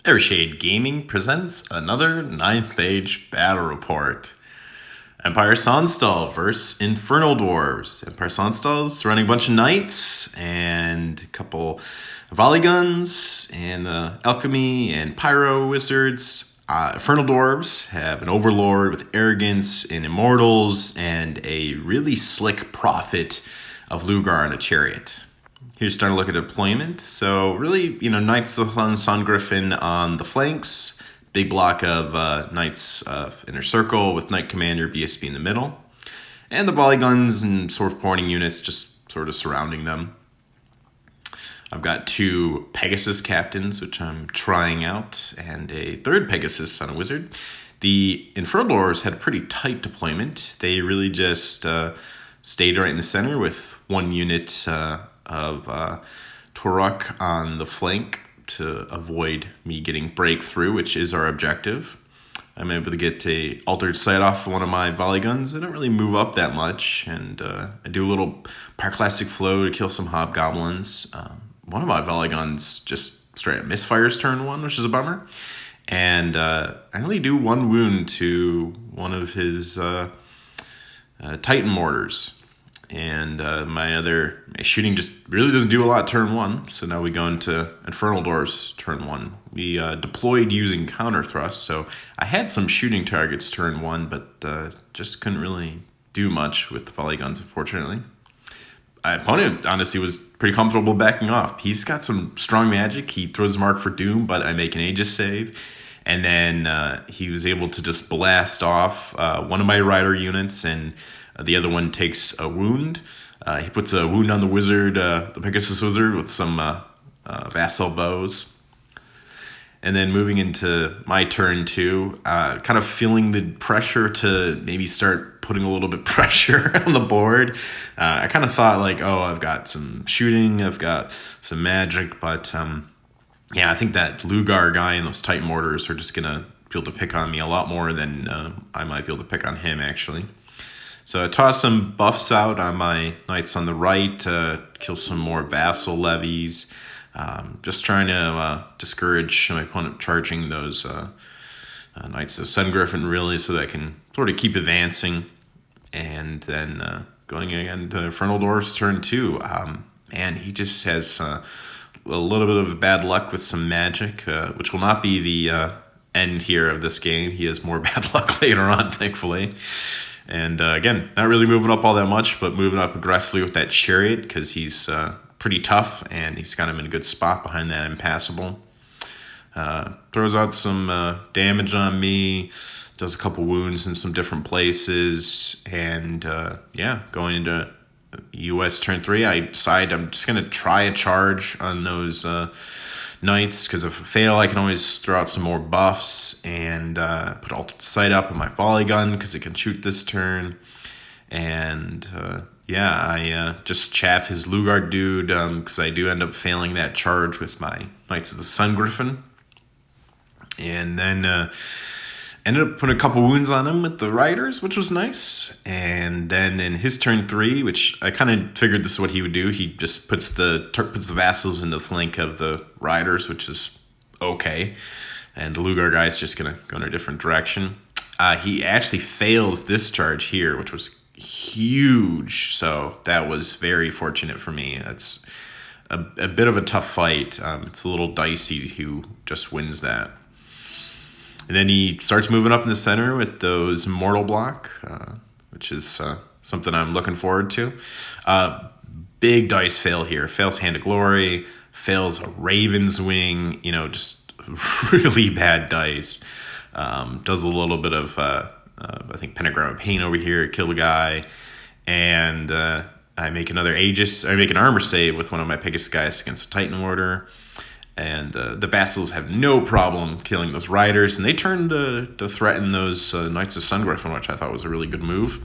Airshade Gaming presents another 9th Age battle report. Empire Sonnstahl versus Infernal Dwarves. Empire Sonnstahl's running a bunch of knights and a couple volley guns and alchemy and pyro wizards. Infernal Dwarves have an overlord with arrogance and immortals and a really slick prophet of Lugar and a chariot. Here's starting to look at deployment. So really, Knights of Sun Griffin on the flanks, big block of Knights of Inner Circle with Knight Commander BSB in the middle, and the volley guns and sword pointing units just sort of surrounding them. I've got 2 Pegasus captains, which I'm trying out, and a 3rd Pegasus on a wizard. The Infernal Dwarves had a pretty tight deployment. They really just stayed right in the center with 1 unit of Toruk on the flank to avoid me getting breakthrough, which is our objective. I'm able to get a altered sight off one of my volley guns. I don't really move up that much, and I do a little pyroclastic flow to kill some hobgoblins. One of my volley guns just straight up misfires turn 1, which is a bummer. And I only do 1 wound to one of his Titan mortars. And my shooting just really doesn't do a lot turn 1. So now we go into Infernal Dwarves turn 1. We deployed using counter thrust. So I had some shooting targets turn 1, but just couldn't really do much with the volley guns, unfortunately. My opponent, honestly, was pretty comfortable backing off. He's got some strong magic. He throws Mark for Doom, but I make an Aegis save. And then he was able to just blast off one of my rider units, and the other one takes a wound. He puts a wound on the wizard, the Pegasus wizard, with some vassal bows. And then moving into my turn 2, kind of feeling the pressure to maybe start putting a little bit pressure on the board. I kind of thought I've got some shooting, I've got some magic, but I think that Lugar guy and those Titan mortars are just going to be able to pick on me a lot more than I might be able to pick on him, actually. So I toss some buffs out on my knights on the right, kill some more vassal levies, just trying to discourage my opponent charging those Knights of Sun Griffin, really, so that I can sort of keep advancing. And then going again to Infernal Dwarves turn 2. Man, he just has a little bit of bad luck with some magic, which will not be the end here of this game. He has more bad luck later on, thankfully. And again, not really moving up all that much, but moving up aggressively with that chariot because he's pretty tough and he's got him in a good spot behind that impassable. Throws out some damage on me, does a couple wounds in some different places, and going into US turn 3, I decide I'm just going to try a charge on those knights, because if I fail, I can always throw out some more buffs and put altered sight up on my volley gun because it can shoot this turn. And I just chaff his Lugar dude because I do end up failing that charge with my Knights of the Sun Griffin. And then ended up putting a couple wounds on him with the riders, which was nice. And then in his turn 3, which I kind of figured this is what he would do, he just puts the vassals in the flank of the riders, which is okay. And the Lugar guy's just going to go in a different direction. He actually fails this charge here, which was huge. So that was very fortunate for me. That's a bit of a tough fight. It's a little dicey who just wins that. And then he starts moving up in the center with those Mortal Block, which is something I'm looking forward to. Big dice fail here. Fails Hand of Glory, fails a Raven's Wing, just really bad dice. Does a little bit of, I think, Pentagram of Pain over here, kill the guy. And I make an armor save with one of my Pegasus guys against a Titan Mortar. And the vassals have no problem killing those riders, and they turn to threaten those Knights of Sun Griffin, which I thought was a really good move.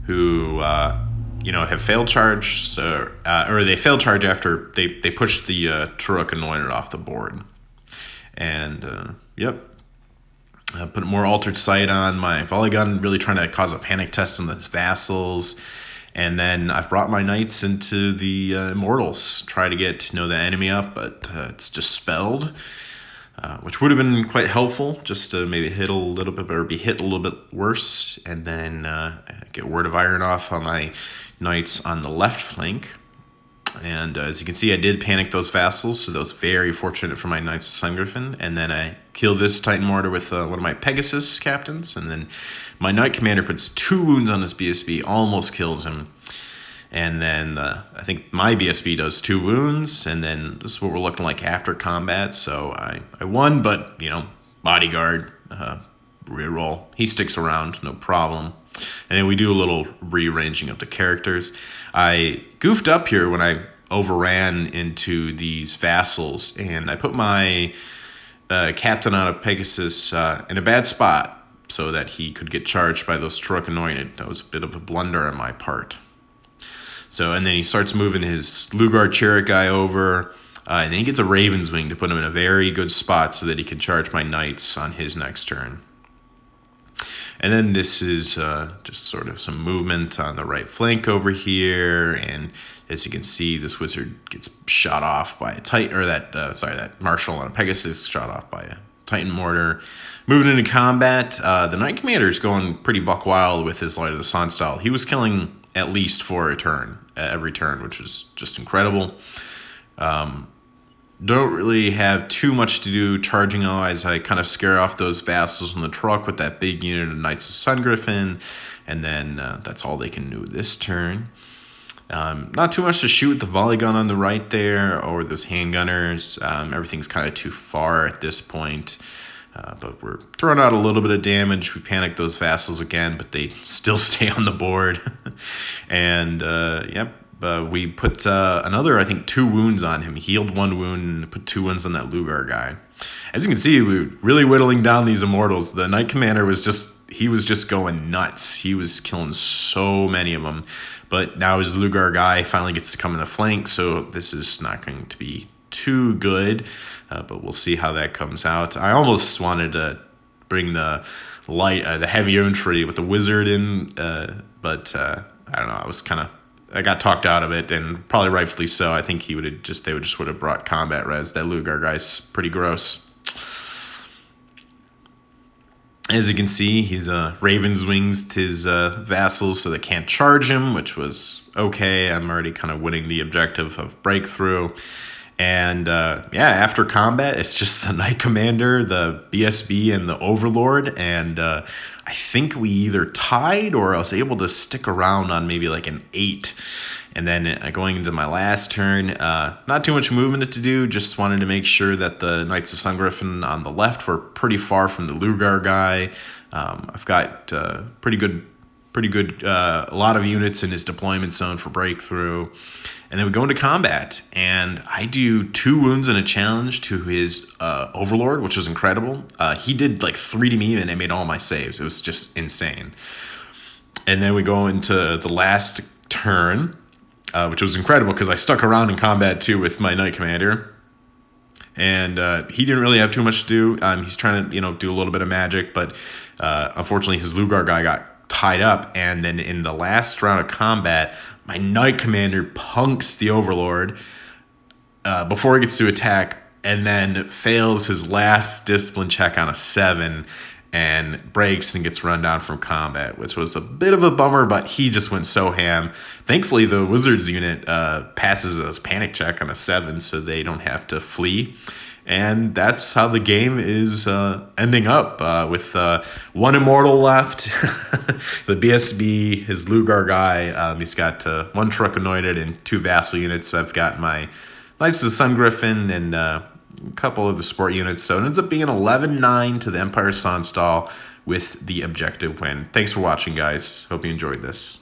Who have failed charge, or they failed charge after they pushed the Turok Anointed off the board. And I put more altered sight on my volley gun, really trying to cause a panic test on the vassals. And then I've brought my knights into the Immortals, try to get the enemy up, but it's dispelled. which would have been quite helpful just to maybe hit a little bit or be hit a little bit worse, and then get Word of Iron off on my knights on the left flank. And as you can see, I did panic those vassals, so that was very fortunate for my Knights of Sungriffin. And then I killed this Titan Mortar with one of my Pegasus captains, and then my Knight Commander puts 2 wounds on this BSB, almost kills him. And then I think my BSB does 2 wounds, and then this is what we're looking like after combat. So I won, but, you know, Bodyguard, reroll. He sticks around, no problem. And then we do a little rearranging of the characters. I goofed up here when I overran into these vassals, and I put my captain on a Pegasus in a bad spot so that he could get charged by those Truck Anointed. That was a bit of a blunder on my part. So, and then he starts moving his Lugar Chariot guy over, and then he gets a Raven's Wing to put him in a very good spot so that he can charge my knights on his next turn. And then this is just sort of some movement on the right flank over here, and as you can see, this wizard gets shot off by a Titan, or that Marshal on a Pegasus shot off by a Titan Mortar. Moving into combat, the Knight Commander is going pretty buck wild with his Light of the Sonnstahl. He was killing at least 4 a turn, every turn, which was just incredible. Don't really have too much to do charging as I kind of scare off those vassals in the truck with that big unit of Knights of Sungriffin, and then that's all they can do this turn. Not too much to shoot with the volley gun on the right there, or those handgunners. Everything's kind of too far at this point, but we're throwing out a little bit of damage. We panic those vassals again, but they still stay on the board. And yep. We put another, I think, 2 wounds on him. He healed 1 wound and put 2 wounds on that Lugar guy. As you can see, we were really whittling down these Immortals. The Knight Commander was just going nuts. He was killing so many of them. But now his Lugar guy finally gets to come in the flank, so this is not going to be too good. But we'll see how that comes out. I almost wanted to bring the the heavy infantry with the wizard in, but I don't know. I got talked out of it, and probably rightfully so. I think they would have brought combat res. That Lugar guy's pretty gross. As you can see, he's Raven's Wings his vassals so they can't charge him, which was okay. I'm already kind of winning the objective of breakthrough. And after combat, it's just the Knight Commander, the BSB, and the Overlord. And I think we either tied or I was able to stick around on maybe like an 8. And then going into my last turn, not too much movement to do. Just wanted to make sure that the Knights of Sungriffin on the left were pretty far from the Lugar guy. I've got pretty good, a lot of units in his deployment zone for breakthrough. And then we go into combat, and I do 2 wounds and a challenge to his Overlord, which was incredible. He did like 3 to me, and it made all my saves. It was just insane. And then we go into the last turn, which was incredible because I stuck around in combat too with my Knight Commander. And he didn't really have too much to do. He's trying to, do a little bit of magic, but unfortunately his Lugar guy got tied up. And then in the last round of combat, my Knight Commander punks the Overlord before he gets to attack, and then fails his last discipline check on a 7 and breaks and gets run down from combat, which was a bit of a bummer, but he just went so ham. Thankfully, the Wizards unit passes a panic check on a 7, so they don't have to flee. And that's how the game is ending up with 1 Immortal left. The BSB, his Lugar guy, he's got 1 Truck Anointed and 2 Vassal units. I've got my Knights of the Sungriffin and a couple of the support units. So it ends up being 11-9 to the Empire Sonnstahl with the objective win. Thanks for watching, guys. Hope you enjoyed this.